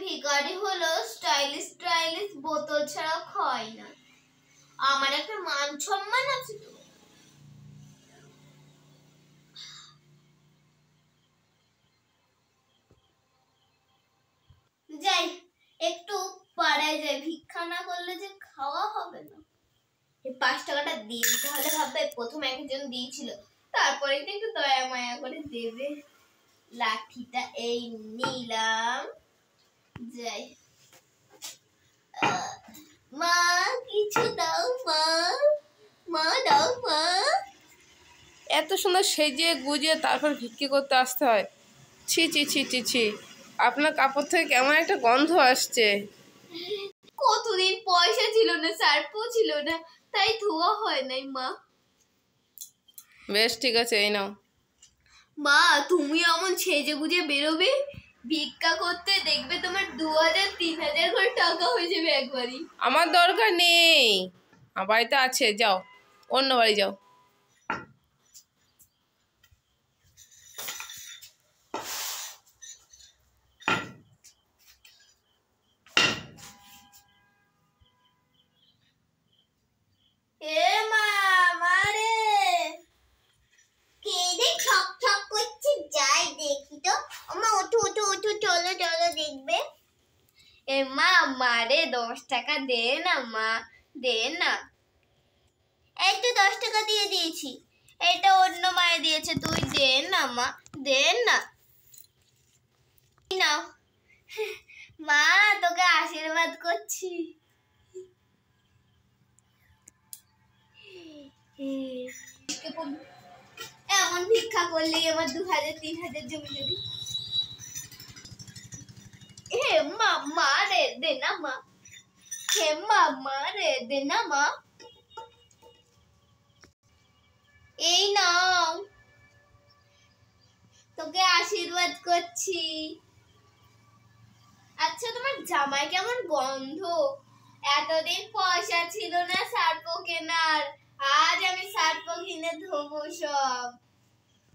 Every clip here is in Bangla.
ভিখারি হলো স্টাইলিশ স্টাইলিশ বোতল ছাড়া খায় না। আমার একটা মান সম্মান আছে তো। যাই একটু পাড়ায় যাই, ভিক্ষা না করলে যে খাওয়া হবে না। এই 5 টাকাটা দিয়ে দিতে হলে ভাববে প্রথম একজন দিয়েছিল, তারপরে তো একটু দয়া মায়া করে দেবে। লাঠিটা এই নিলাম, যাই। মা কিছু দাও, মা মা দাও মা। এত সুন্দর সেজে গুজিয়ে তারপর ভিক্ষে করতে আসতে হয়? ছি ছি ছি ছি ছি, আপনার কাপড় থেকে কেমন একটা গন্ধ আসছে। কতদিন পয়সা ছিল না, সার্ফও ছিল না, তাই ধোয়া হয় নাই মা। বেশ ঠিক আছে, এই নাও। মা তুমি এমন সেজে গুজে বেরোবে ভিক্ষা করতে, দেখবে তোমার 2000-3000 করে টাকা হয়ে যাবে একবারই। আমার দরকার নেই, আমার বাড়িতে আছে, যাও অন্য বাড়ি যাও। এ মা মারে কে রে ঠক ঠক করছে, যাই দেখি তো। মা ওঠো ওঠো ওঠো, চলো চলো দেখবে। এ মা মারে 10 টাকা দে না মা, দে না। এই তো 10 টাকা দিয়ে দিয়েছি, এটা অন্য মায়ে দিয়েছে, তুই দে না মা, দে না। নাও মা, তোকে আশীর্বাদ করছি। এমন ভিক্ষা করলে আমার 2000-3000 জমি যাবে। হে মা মা রে দে না মা, হে মা মা রে দে না মা। এই নাও, তোকে আশীর্বাদ করছি। আচ্ছা তোমার জামায় কেমন গন্ধ, এতদিন পয়সা ছিল না সার্ফ কেনার, আজ আমি সার্ফ কিনে ধোবো সব।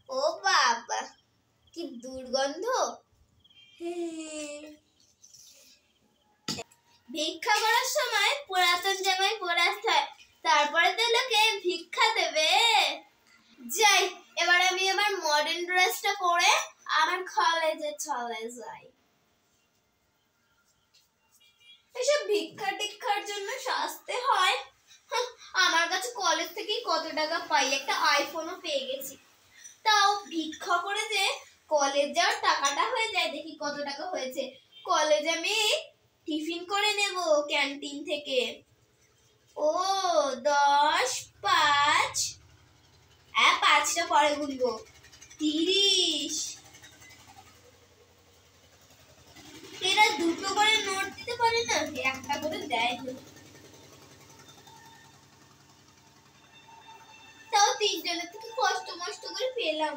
ও বাবা কি দুর্গন্ধ। ভিক্ষা করার সময় পুরাতন জামাই পরে আসতে হয়, তারপরে তো লোকে ভিক্ষা দেবে। যাই এবার আমি আমার মডার্ন ড্রেসটা পরে আমার কলেজে চলে যাই। এসব ভিক্ষা টিক্ষার জন্য সাজতে হয়। আমার কাছে কলেজ থেকেই কত টাকা পাই, একটা আইফোনও পেয়ে গেছি। তাও ভিক্ষা করে যে কলেজ যাওয়ার টাকাটা হয়ে যায়, দেখি কত টাকা হয়েছে। কলেজ আমি টিফিন করে নেব ক্যান্টিন থেকে। ও 10, 5, 5টা পরে গুনবো, 30। এরা 2টো করে নোট দিতে পারে না, একটা করে দেয় তো। তাও 3 জনের থেকে কষ্ট মষ্ট করে পেলাম।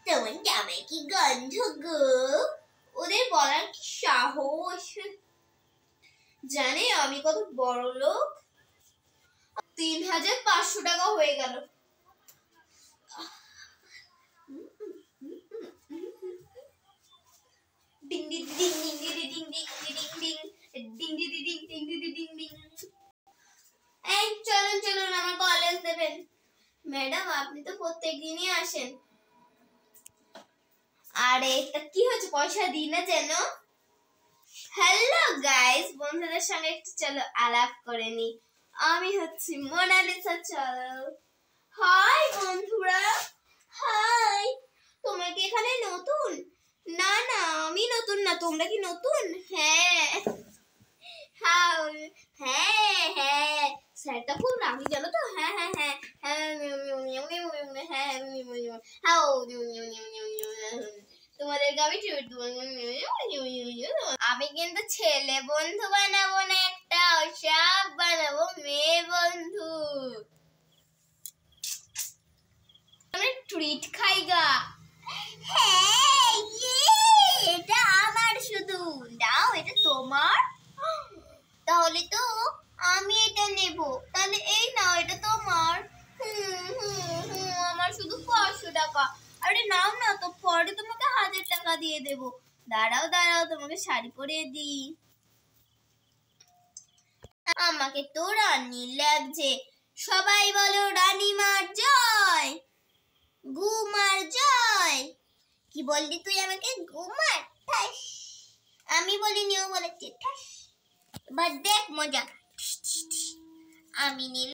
তোমার জামাই কি গন্ধ গো, ওদের বলার কি সাহস। জানে আমি কত বড় লোক। 3500 টাকা হয়ে গেল। Ding ding ding ding ding ding ding ding ding ding ding ding. এই চলুন চলুন, আমার কলেজ দেবেন। ম্যাডাম আপনি তো প্রত্যেকদিনই আসেন। আরে এটা কি হচ্ছে, পয়সা দিই না যেন। হ্যালো গাইস, বন্ধুদের সঙ্গে একটু চলো আলাপ করে নি। আমি হচ্ছি মোনালিসা। চলো হাই বন্ধুরা, হাই। তোমরা কি এখানে নতুন? না না আমি নতুন না, তোমরা কি নতুন? হ্যাঁ হ্যাঁ হ্যাঁ হ্যাঁ, স্যারটা খুব রাগি জানো তো। হ্যাঁ হ্যাঁ হ্যাঁ হ্যাঁ তোমাদেরকে আমি কিন্তু ছেলে বন্ধু বানাবো না, একটা সব বানাবো মেয়ে বন্ধু। আমরা ট্রিট খাইগা। হ্যাঁ এটা আমার, শুধু দাও, এটা তোমার। তাহলে তো আমি এটা নেব, তাহলে এই নাও, এটা তোমার। আমার শুধু 500 টাকা। আরে নাও না তো, পরে তোমাকে 1000 টাকা দিয়ে দেবো। দাঁড়াও দাঁড়াও, তোমাকে শাড়ি পরিয়ে দিই। আমাকে তো রানী লাগছে। সবাই বলো রানীমার জয়, গুমার জয়। কি বললি তুই আমাকে? গুমার? ঠাস। আমি বলিনি, ও বলেছে ঠাস। এবার দেখ মজা। আমি নিলাম